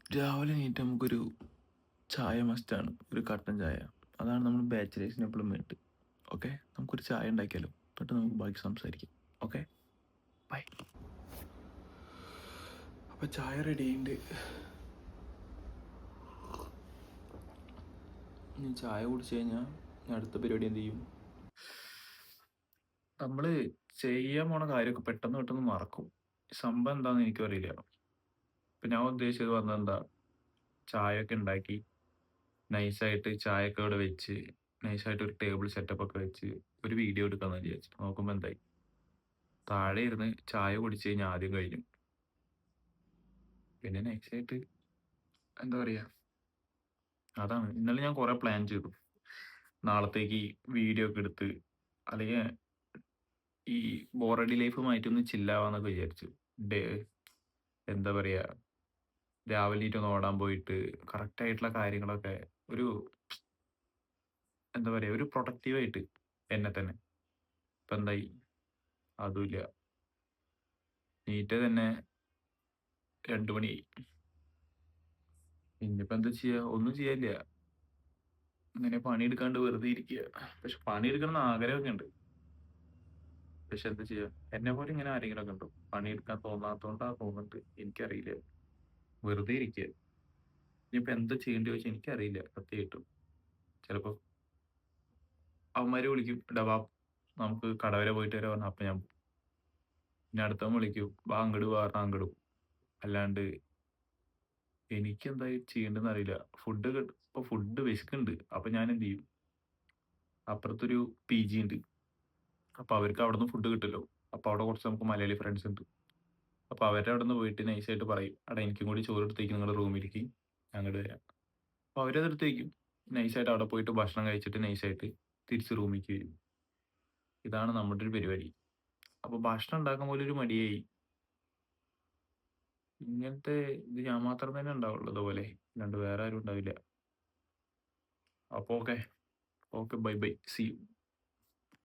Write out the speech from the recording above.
രാവിലെ എണീറ്റ് നമുക്കൊരു ചായ മസ്റ്റാണ്. ഒരു കട്ടൻ ചായ. അതാണ് നമ്മൾ ബാച്ചിലേഴ്സിന് എപ്പോഴും വേണ്ടത്. ഓക്കെ, നമുക്കൊരു ചായ ഉണ്ടാക്കിയാലോ? എന്നിട്ട് നമുക്ക് ബാക്കി സംസാരിക്കാം. Okay, bye. അപ്പോൾ ചായ റെഡി ആയിട്ടുണ്ട്. ഇനി ചായ കുടിച്ചു കഴിഞ്ഞാൽ അടുത്ത പരിപാടി എന്ത് ചെയ്യും? നമ്മൾ ചെയ്യാൻ പോണ കാര്യമൊക്കെ പെട്ടെന്ന് പെട്ടെന്ന് മറക്കും. സംഭവം എന്താണെന്ന് എനിക്കും അറിയില്ല. ഇപ്പം ഞാൻ ഉദ്ദേശിച്ചത് പറഞ്ഞാൽ എന്താ, ചായയൊക്കെ ഉണ്ടാക്കി നൈസായിട്ട് ചായയൊക്കെ ഇവിടെ വെച്ച് നൈസായിട്ട് ഒരു ടേബിൾ സെറ്റപ്പ് ഒക്കെ വെച്ച് ഒരു വീഡിയോ എടുക്കാമെന്ന് വിചാരിച്ചു. നോക്കുമ്പോൾ എന്തായി, താഴെ ഇരുന്ന് ചായ കുടിച്ച് കഴിഞ്ഞാൽ ആദ്യം കഴിഞ്ഞു. പിന്നെ നൈസായിട്ട് എന്താ പറയുക, അതാണ് ഇന്നലെ ഞാൻ കുറേ പ്ലാൻ ചെയ്തു. നാളത്തേക്ക് വീഡിയോ ഒക്കെ എടുത്ത് അല്ലെങ്കിൽ ഈ ബോറടി ലൈഫുമായിട്ടൊന്ന് ചില്ലാവാന്നൊക്കെ വിചാരിച്ചു. ഡേ എന്താ പറയുക, രാവിലെ ഒന്ന് ഓടാൻ പോയിട്ട് കറക്റ്റായിട്ടുള്ള കാര്യങ്ങളൊക്കെ ഒരു എന്താ പറയുക, ഒരു പ്രൊഡക്റ്റീവായിട്ട് എന്നെ തന്നെ. ഇപ്പം എന്തായി, അതുമില്ല. നീറ്റ് തന്നെ 2 മണിയായി. ഇനിയിപ്പോൾ എന്താ ചെയ്യുക? ഒന്നും ചെയ്യാനില്ല. ഇങ്ങനെ പണിയെടുക്കാണ്ട് വെറുതെ ഇരിക്കുക. പക്ഷെ പണിയെടുക്കണം എന്ന് ആഗ്രഹമൊക്കെ ഉണ്ട്. പക്ഷെ എന്താ ചെയ്യുക? എന്നെ പോലെ ഇങ്ങനെ ആരെങ്കിലുമൊക്കെ ഉണ്ടോ? പണിയെടുക്കാൻ തോന്നാത്തോണ്ടാ തോന്നുന്നുണ്ട്. എനിക്കറിയില്ല. വെറുതെ ഇരിക്കുക. ഇനിയിപ്പോൾ എന്താ ചെയ്യേണ്ടത് ചോദിച്ചാൽ എനിക്കറിയില്ല സത്യമായിട്ടും. ചിലപ്പോൾ അവന്മാര് വിളിക്കും, "എടാ വാ നമുക്ക് കട വരെ പോയിട്ട് വരാം" പറഞ്ഞാൽ അപ്പം ഞാൻ പോവും. പിന്നെ അടുത്തവൻ വിളിക്കും, "വാ അങ്ങട് വാ" പറഞ്ഞാൽ അങ്ങട് പോവും. അല്ലാണ്ട് എനിക്കെന്താ ചെയ്യേണ്ടതെന്ന് അറിയില്ല. ഫുഡ് വിശക്കുന്നുണ്ട്. അപ്പം ഞാൻ എന്ത് ചെയ്യും, അപ്പുറത്തൊരു പി.ജി ഉണ്ട്. അപ്പോൾ അവർക്ക് അവിടുന്ന് ഫുഡ് കിട്ടുമല്ലോ. അപ്പോൾ അവിടെ കുറച്ച് നമുക്ക് മലയാളി ഫ്രണ്ട്സ് ഉണ്ട്. അപ്പോൾ അവരുടെ അവിടുന്ന് പോയിട്ട് നൈസായിട്ട് പറയും, "എടാ എനിക്കും കൂടി ചോറ് എടുത്തേക്ക് നിങ്ങളുടെ റൂമിലേക്ക്, ഞാൻ അങ്ങോട്ട് വരാം." അപ്പോൾ അവരത് എടുത്ത് വയ്ക്കും. നൈസായിട്ട് അവിടെ പോയിട്ട് ഭക്ഷണം കഴിച്ചിട്ട് നൈസായിട്ട് തിരിച്ച് റൂമിലേക്ക് വരും. ഇതാണ് നമ്മുടെ ഒരു പരിപാടി. അപ്പോൾ ഭക്ഷണം ഉണ്ടാക്കാൻ പോലും ഒരു മടിയായി. ഇങ്ങനത്തെ ഇത് ഞാൻ മാത്രം തന്നെ ഉണ്ടാവുള്ളൂ ഇതുപോലെ. അല്ലാണ്ട് വേറെ ആരും ഉണ്ടാവില്ല. അപ്പോൾ okay. Okay, bye bye. See U.